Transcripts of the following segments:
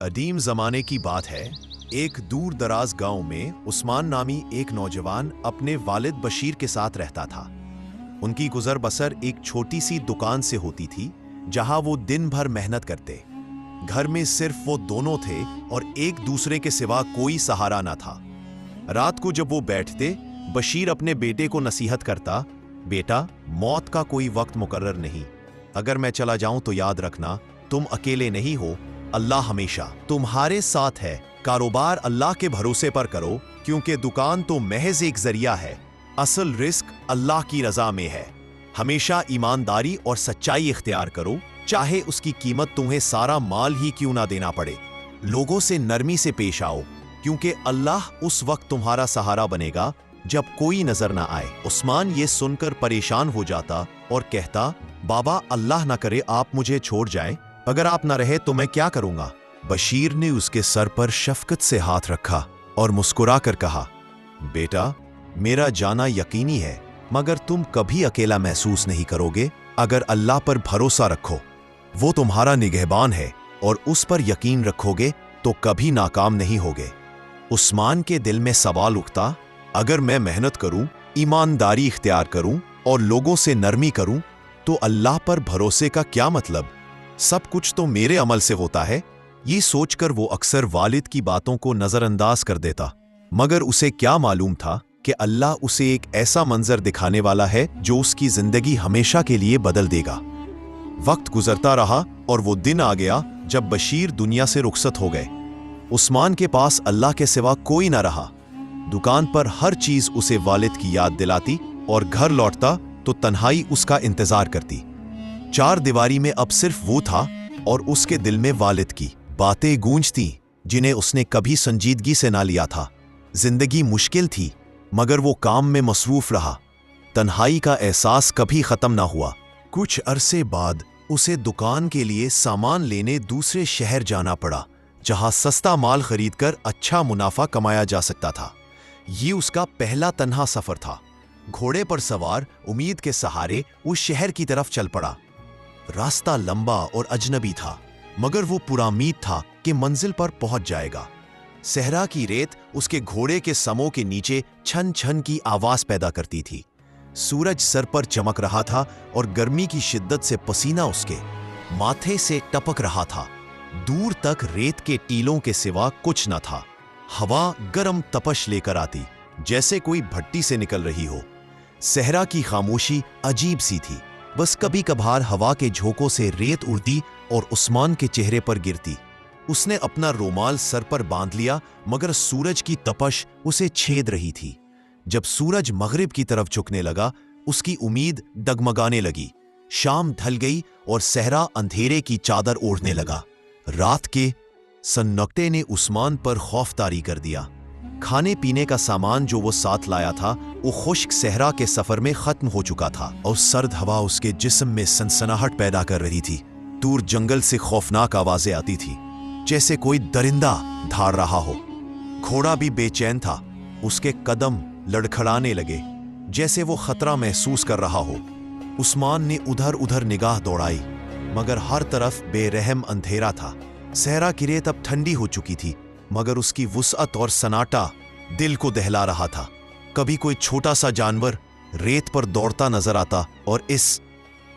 अदीम जमाने की बात है। एक दूर दराज गांव में उस्मान नामी एक नौजवान अपने वालिद बशीर के साथ रहता था। उनकी गुजर बसर एक छोटी सी दुकान से होती थी, जहां वो दिन भर मेहनत करते। घर में सिर्फ वो दोनों थे और एक दूसरे के सिवा कोई सहारा ना था। रात को जब वो बैठते, बशीर अपने बेटे को नसीहत करता, बेटा, मौत का कोई वक्त मुकर्रर नहीं। अगर मैं चला जाऊं तो याद रखना, तुम अकेले नहीं हो, अल्लाह हमेशा तुम्हारे साथ है। कारोबार अल्लाह के भरोसे पर करो, क्योंकि दुकान तो महज एक जरिया है, असल रिस्क अल्लाह की रजा में है। हमेशा ईमानदारी और सच्चाई इख्तियार करो, चाहे उसकी कीमत तुम्हें सारा माल ही क्यों ना देना पड़े। लोगों से नरमी से पेश आओ, क्योंकि अल्लाह उस वक्त तुम्हारा सहारा बनेगा जब कोई नजर ना आए। उस्मान ये सुनकर परेशान हो जाता और कहता, बाबा, अल्लाह ना करे आप मुझे छोड़ जाएं। अगर आप ना रहे तो मैं क्या करूंगा। बशीर ने उसके सर पर शफकत से हाथ रखा और मुस्कुरा कर कहा, बेटा, मेरा जाना यकीनी है, मगर तुम कभी अकेला महसूस नहीं करोगे अगर अल्लाह पर भरोसा रखो। वो तुम्हारा निगहबान है और उस पर यकीन रखोगे तो कभी नाकाम नहीं होगे। उस्मान के दिल में सवाल उठता, अगर मैं मेहनत करूं, ईमानदारी इख्तियार करूं और लोगों से नरमी करूं, तो अल्लाह पर भरोसे का क्या मतलब? सब कुछ तो मेरे अमल से होता है। ये सोचकर वो अक्सर वालिद की बातों को नजरअंदाज कर देता, मगर उसे क्या मालूम था कि अल्लाह उसे एक ऐसा मंजर दिखाने वाला है जो उसकी जिंदगी हमेशा के लिए बदल देगा। वक्त गुजरता रहा और वो दिन आ गया जब बशीर दुनिया से रुखसत हो गए। उस्मान के पास अल्लाह के सिवा कोई न रहा। दुकान पर हर चीज उसे वालिद की याद दिलाती और घर लौटता तो तन्हाई उसका इंतजार करती। चार दीवारी में अब सिर्फ वो था और उसके दिल में वालिद की बातें गूंजती, जिन्हें उसने कभी संजीदगी से ना लिया था। जिंदगी मुश्किल थी, मगर वो काम में मसरूफ रहा। तन्हाई का एहसास कभी खत्म ना हुआ। कुछ अरसे बाद उसे दुकान के लिए सामान लेने दूसरे शहर जाना पड़ा, जहां सस्ता माल खरीदकर अच्छा मुनाफा कमाया जा सकता था। ये उसका पहला तन्हा सफर था। घोड़े पर सवार उम्मीद के सहारे उस शहर की तरफ चल पड़ा। रास्ता लंबा और अजनबी था, मगर वो पुरामीद था कि मंजिल पर पहुंच जाएगा। सहरा की रेत उसके घोड़े के समों के नीचे छन छन की आवाज पैदा करती थी। सूरज सर पर चमक रहा था और गर्मी की शिद्दत से पसीना उसके माथे से टपक रहा था। दूर तक रेत के टीलों के सिवा कुछ न था। हवा गर्म तपश लेकर आती, जैसे कोई भट्टी से निकल रही हो। सहरा की खामोशी अजीब सी थी। बस कभी कभार हवा के झोंकों से रेत उड़ती और उस्मान के चेहरे पर गिरती। उसने अपना रोमाल सर पर बांध लिया, मगर सूरज की तपश उसे छेद रही थी। जब सूरज मगरिब की तरफ झुकने लगा, उसकी उम्मीद डगमगाने लगी। शाम ढल गई और सहरा अंधेरे की चादर ओढ़ने लगा। रात के सन्नाटे ने उस्मान पर खौफ तारी कर दिया। खाने पीने का सामान जो वो साथ लाया था, वो खुश्क सहरा के सफर में खत्म हो चुका था और सर्द हवा उसके जिस्म में सनसनाहट पैदा कर रही थी। दूर जंगल से खौफनाक आवाजें आती थी, जैसे कोई दरिंदा धाड़ रहा हो। घोड़ा भी बेचैन था, उसके कदम लड़खड़ाने लगे, जैसे वो खतरा महसूस कर रहा हो। उस्मान ने उधर उधर निगाह दौड़ाई, मगर हर तरफ बेरहम अंधेरा था। सहरा की रेत अब ठंडी हो चुकी थी, मगर उसकी वुसअत और सनाटा दिल को दहला रहा था। कभी कोई छोटा सा जानवर रेत पर दौड़ता नजर आता और इस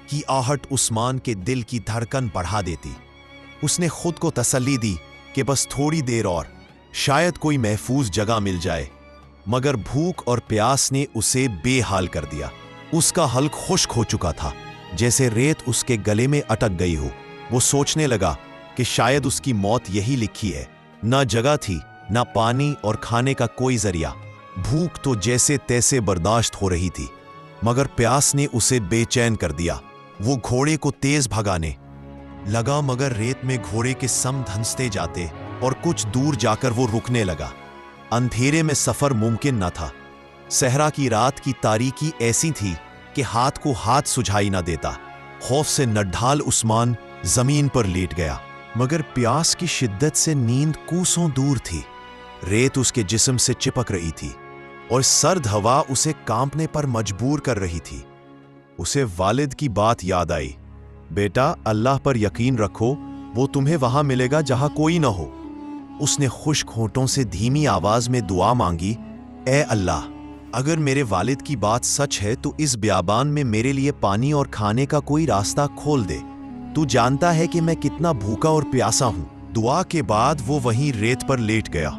की आहट उस्मान के दिल की धड़कन बढ़ा देती। उसने खुद को तसल्ली दी कि बस थोड़ी देर और, शायद कोई महफूज जगह मिल जाए। मगर भूख और प्यास ने उसे बेहाल कर दिया। उसका हल्क खुश्क हो चुका था, जैसे रेत उसके गले में अटक गई हो। वो सोचने लगा कि शायद उसकी मौत यही लिखी है। ना जगह थी, ना पानी और खाने का कोई जरिया। भूख तो जैसे तैसे बर्दाश्त हो रही थी, मगर प्यास ने उसे बेचैन कर दिया। वो घोड़े को तेज भगाने लगा, मगर रेत में घोड़े के सम धंसते जाते और कुछ दूर जाकर वो रुकने लगा। अंधेरे में सफर मुमकिन न था। सहरा की रात की तारीकी ऐसी थी कि हाथ को हाथ सुझाई न देता। खौफ से नड्ढाल उस्मान जमीन पर लेट गया, मगर प्यास की शिद्दत से नींद कोसों दूर थी। रेत उसके जिस्म से चिपक रही थी और सर्द हवा उसे कांपने पर मजबूर कर रही थी। उसे वालिद की बात याद आई, बेटा, अल्लाह पर यकीन रखो, वो तुम्हें वहां मिलेगा जहां कोई न हो। उसने खुश्क होठों से धीमी आवाज में दुआ मांगी, ए अल्लाह, अगर मेरे वालिद की बात सच है तो इस बियाबान में मेरे लिए पानी और खाने का कोई रास्ता खोल दे। तू जानता है कि मैं कितना भूखा और प्यासा हूं। दुआ के बाद वो वहीं रेत पर लेट गया।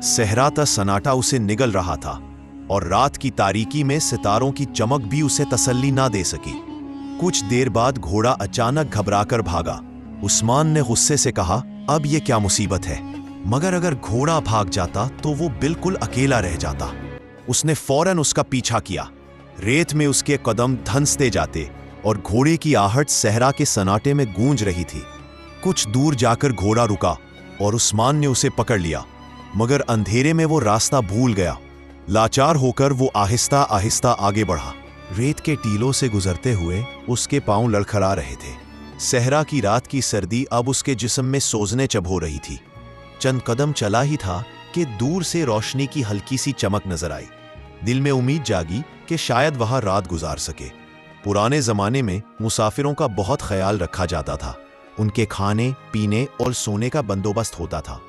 सहराता सन्नाटा उसे निगल रहा था और रात की तारीकी में सितारों की चमक भी उसे तसल्ली ना दे सकी। कुछ देर बाद घोड़ा अचानक घबराकर भागा। उस्मान ने गुस्से से कहा, अब ये क्या मुसीबत है? मगर अगर घोड़ा भाग जाता तो वो बिल्कुल अकेला रह जाता। उसने फौरन उसका पीछा किया। रेत में उसके कदम धंसते जाते और घोड़े की आहट सहरा के सन्नाटे में गूंज रही थी। कुछ दूर जाकर घोड़ा रुका और उस्मान ने उसे पकड़ लिया, मगर अंधेरे में वो रास्ता भूल गया। लाचार होकर वो आहिस्ता आहिस्ता आगे बढ़ा। रेत के टीलों से गुजरते हुए उसके पांव लड़खड़ा रहे थे। सहरा की रात की सर्दी अब उसके जिस्म में सोजने चबो रही थी। चंद कदम चला ही था कि दूर से रोशनी की हल्की सी चमक नजर आई। दिल में उम्मीद जागी कि शायद वहां रात गुजार सके। पुराने जमाने में मुसाफिरों का बहुत ख्याल रखा जाता था। उनके खाने, पीने और सोने का बंदोबस्त होता था।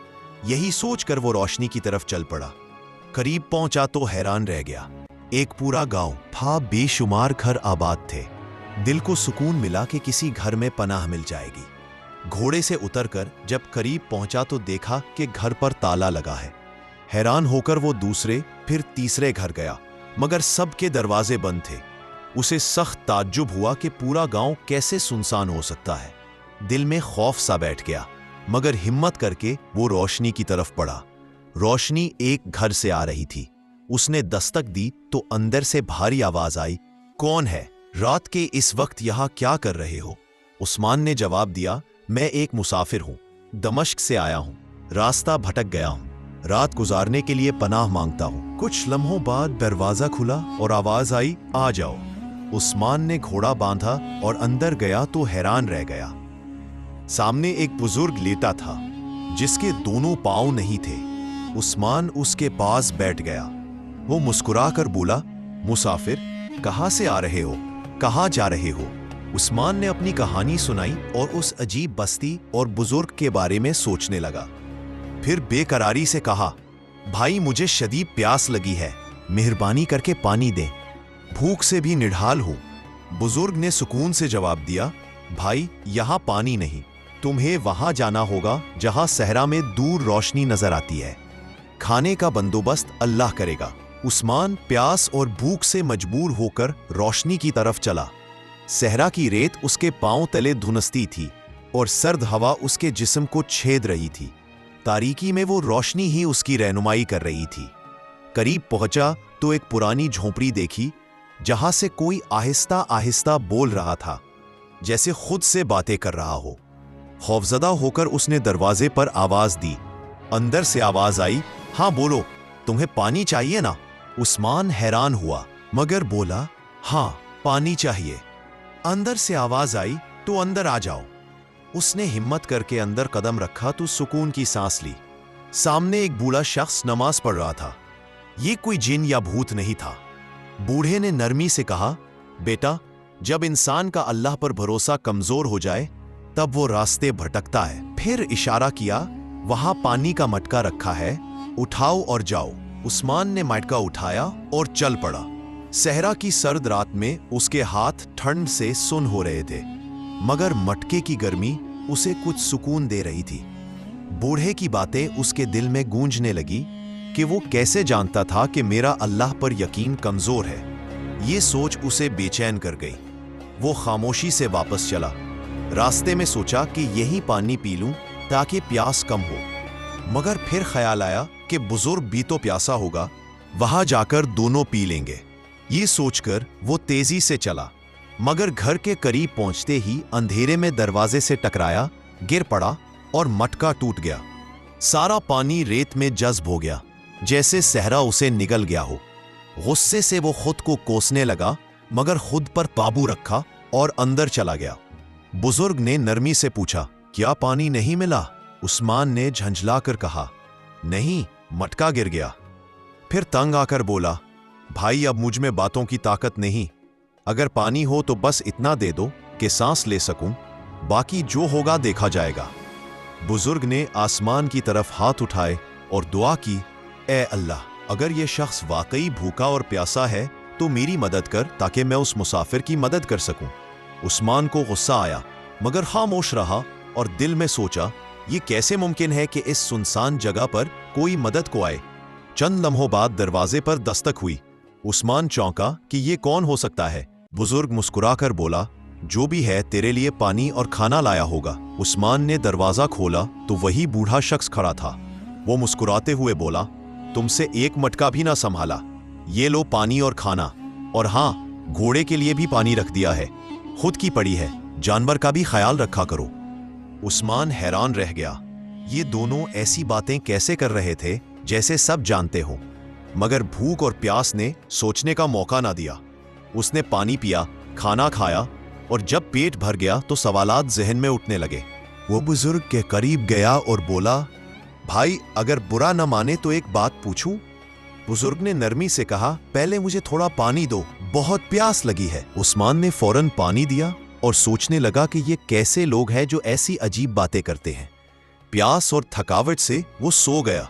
यही सोचकर वो रोशनी की तरफ चल पड़ा। करीब पहुंचा तो हैरान रह गया। एक पूरा गांव था, बेशुमार घर आबाद थे। दिल को सुकून मिला कि किसी घर में पनाह मिल जाएगी। घोड़े से उतरकर जब करीब पहुंचा तो देखा कि घर पर ताला लगा है। हैरान होकर वो दूसरे फिर तीसरे घर गया, मगर सबके दरवाजे बंद थे। उसे सख्त ताज्जुब हुआ कि पूरा गांव कैसे सुनसान हो सकता है। दिल में खौफ सा बैठ गया, मगर हिम्मत करके वो रोशनी की तरफ बढ़ा। रोशनी एक घर से आ रही थी। उसने दस्तक दी तो अंदर से भारी आवाज आई, कौन है? रात के इस वक्त यहां क्या कर रहे हो? उस्मान ने जवाब दिया, मैं एक मुसाफिर हूं, दमश्क से आया हूं, रास्ता भटक गया हूं, रात गुजारने के लिए पनाह मांगता हूं। कुछ लम्हों बाद दरवाजा खुला और आवाज आई, आ जाओ। उस्मान ने घोड़ा बांधा और अंदर गया तो हैरान रह गया। सामने एक बुजुर्ग लेटा था जिसके दोनों पांव नहीं थे। उस्मान उसके पास बैठ गया। वो मुस्कुराकर बोला, मुसाफिर, कहां से आ रहे हो? कहां जा रहे हो? उस्मान ने अपनी कहानी सुनाई और उस अजीब बस्ती और बुजुर्ग के बारे में सोचने लगा। फिर बेकरारी से कहा, भाई, मुझे शदीद प्यास लगी है, मेहरबानी करके पानी दें, भूख से भी निढाल हूं। बुजुर्ग ने सुकून से जवाब दिया, भाई, यहां पानी नहीं, तुम्हें वहां जाना होगा जहां सहरा में दूर रोशनी नजर आती है। खाने का बंदोबस्त अल्लाह करेगा। उस्मान प्यास और भूख से मजबूर होकर रोशनी की तरफ चला। सहरा की रेत उसके पांव तले धुनसती थी और सर्द हवा उसके जिस्म को छेद रही थी। तारीकी में वो रोशनी ही उसकी रहनुमाई कर रही थी। करीब पहुंचा तो एक पुरानी झोंपड़ी देखी जहां से कोई आहिस्ता आहिस्ता बोल रहा था, जैसे खुद से बातें कर रहा हो। खौफजदा होकर उसने दरवाजे पर आवाज दी। अंदर से आवाज आई, हाँ बोलो, तुम्हें पानी चाहिए ना? उस्मान हैरान हुआ, मगर बोला, हाँ, पानी चाहिए। अंदर से आवाज आई, तो अंदर आ जाओ। उसने हिम्मत करके अंदर कदम रखा तो सुकून की सांस ली। सामने एक बूढ़ा शख्स नमाज पढ़ रहा था। ये कोई जिन या भूत नहीं था। बूढ़े ने नरमी से कहा, बेटा, जब इंसान का अल्लाह पर भरोसा कमजोर हो जाए तब वो रास्ते भटकता है। फिर इशारा किया, वहां पानी का मटका रखा है, उठाओ और जाओ। उस्मान ने मटका उठाया और चल पड़ा। सहरा की सर्द रात में उसके हाथ ठंड से सुन्न हो रहे थे, मगर मटके की गर्मी उसे कुछ सुकून दे रही थी। बूढ़े की बातें उसके दिल में गूंजने लगी कि वो कैसे जानता था कि मेरा अल्लाह पर यकीन कमजोर है। ये सोच उसे बेचैन कर गई। वो खामोशी से वापस चला। रास्ते में सोचा कि यही पानी पी लूं ताकि प्यास कम हो, मगर फिर ख्याल आया कि बुजुर्ग भी तो प्यासा होगा, वहां जाकर दोनों पी लेंगे। ये सोचकर वो तेजी से चला, मगर घर के करीब पहुंचते ही अंधेरे में दरवाजे से टकराया, गिर पड़ा और मटका टूट गया। सारा पानी रेत में जज्ब हो गया, जैसे सहरा उसे निगल गया हो। गुस्से से वो खुद को कोसने लगा, मगर खुद पर काबू रखा और अंदर चला गया। बुजुर्ग ने नरमी से पूछा, क्या पानी नहीं मिला? उस्मान ने झंझलाकर कहा, नहीं, मटका गिर गया। फिर तंग आकर बोला, भाई, अब मुझ में बातों की ताकत नहीं। अगर पानी हो तो बस इतना दे दो कि सांस ले सकूं, बाकी जो होगा देखा जाएगा। बुजुर्ग ने आसमान की तरफ हाथ उठाए और दुआ की, ए अल्लाह, अगर ये शख्स वाकई भूखा और प्यासा है तो मेरी मदद कर ताकि मैं उस मुसाफिर की मदद कर सकूं। उस्मान को गुस्सा आया मगर खामोश रहा और दिल में सोचा, ये कैसे मुमकिन है कि इस सुनसान जगह पर कोई मदद को आए। चंद लम्हों बाद दरवाजे पर दस्तक हुई। उस्मान चौंका कि ये कौन हो सकता है। बुजुर्ग मुस्कुराकर बोला, जो भी है तेरे लिए पानी और खाना लाया होगा। उस्मान ने दरवाजा खोला तो वही बूढ़ा शख्स खड़ा था। वो मुस्कुराते हुए बोला, तुमसे एक मटका भी ना संभाला, ये लो पानी और खाना, और हाँ, घोड़े के लिए भी पानी रख दिया है, खुद की पड़ी है, जानवर का भी ख्याल रखा करो। उस्मान हैरान रह गया। ये दोनों ऐसी बातें कैसे कर रहे थे जैसे सब जानते हो, मगर भूख और प्यास ने सोचने का मौका ना दिया। उसने पानी पिया, खाना खाया, और जब पेट भर गया तो सवालात जहन में उठने लगे। वो बुजुर्ग के करीब गया और बोला, भाई, अगर बुरा न माने तो एक बात पूछूं? बुजुर्ग ने नरमी से कहा, पहले मुझे थोड़ा पानी दो, बहुत प्यास लगी है। उस्मान ने फौरन पानी दिया और सोचने लगा कि ये कैसे लोग हैं जो ऐसी अजीब बातें करते हैं। प्यास और थकावट से वो सो गया।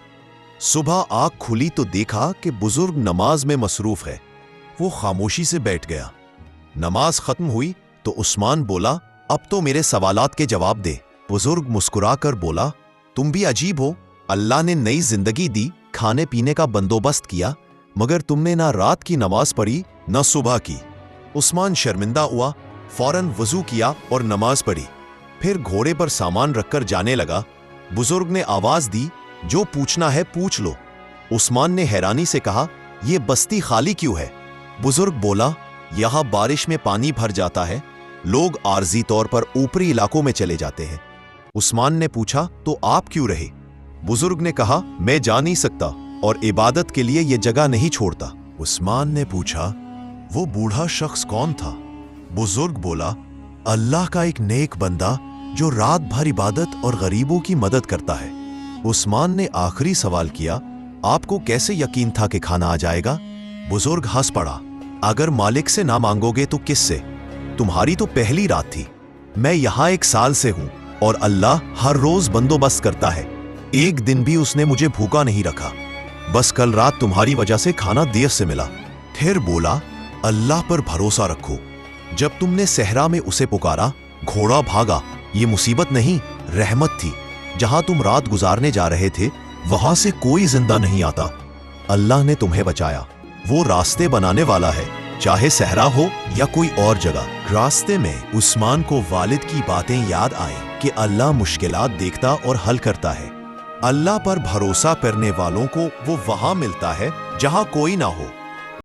सुबह आँख खुली तो देखा कि बुजुर्ग नमाज में मसरूफ है। वो खामोशी से बैठ गया। नमाज खत्म हुई तो उस्मान बोला, अब तो मेरे सवालात के जवाब दे। बुजुर्ग मुस्कुराकर बोला, तुम भी अजीब हो। अल्लाह ने नई जिंदगी दी, खाने पीने का बंदोबस्त किया, मगर तुमने ना रात की नमाज पढ़ी ना सुबह की। उस्मान शर्मिंदा हुआ, फौरन वजू किया और नमाज पढ़ी। फिर घोड़े पर सामान रखकर जाने लगा। बुजुर्ग ने आवाज दी, जो पूछना है पूछ लो। उस्मान ने हैरानी से कहा, यह बस्ती खाली क्यों है? बुजुर्ग बोला, यहां बारिश में पानी भर जाता है, लोग आर्जी तौर पर ऊपरी इलाकों में चले जाते हैं। उस्मान ने पूछा, तो आप क्यों रहे? बुजुर्ग ने कहा, मैं जा नहीं सकता और इबादत के लिए यह जगह नहीं छोड़ता। उस्मान ने पूछा, वो बूढ़ा शख्स कौन था? बुजुर्ग बोला, अल्लाह का एक नेक बंदा जो रात भर इबादत और गरीबों की मदद करता है। उस्मान ने आखिरी सवाल किया, आपको कैसे यकीन था कि खाना आ जाएगा? बुजुर्ग हंस पड़ा, अगर मालिक से ना मांगोगे तो किससे? तुम्हारी तो पहली रात थी। मैं यहां 1 साल से हूं और अल्लाह हर रोज बंदोबस्त करता है। एक दिन भी उसने मुझे भूखा नहीं रखा। बस कल रात तुम्हारी वजह से खाना देर से मिला। फिर बोला, अल्लाह पर भरोसा रखो। जब तुमने सहरा में उसे पुकारा, घोड़ा भागा। ये मुसीबत नहीं, रहमत थी। जहां तुम रात गुजारने जा रहे थे वहां से कोई जिंदा नहीं आता। अल्लाह ने तुम्हें बचाया। वो रास्ते बनाने वाला है, चाहे सहरा हो या कोई और जगह। रास्ते में उस्मान को वालिद की बातें याद आईं कि अल्लाह मुश्किलात देखता और हल करता है। अल्लाह पर भरोसा करने वालों को वो वहां मिलता है जहां कोई ना हो।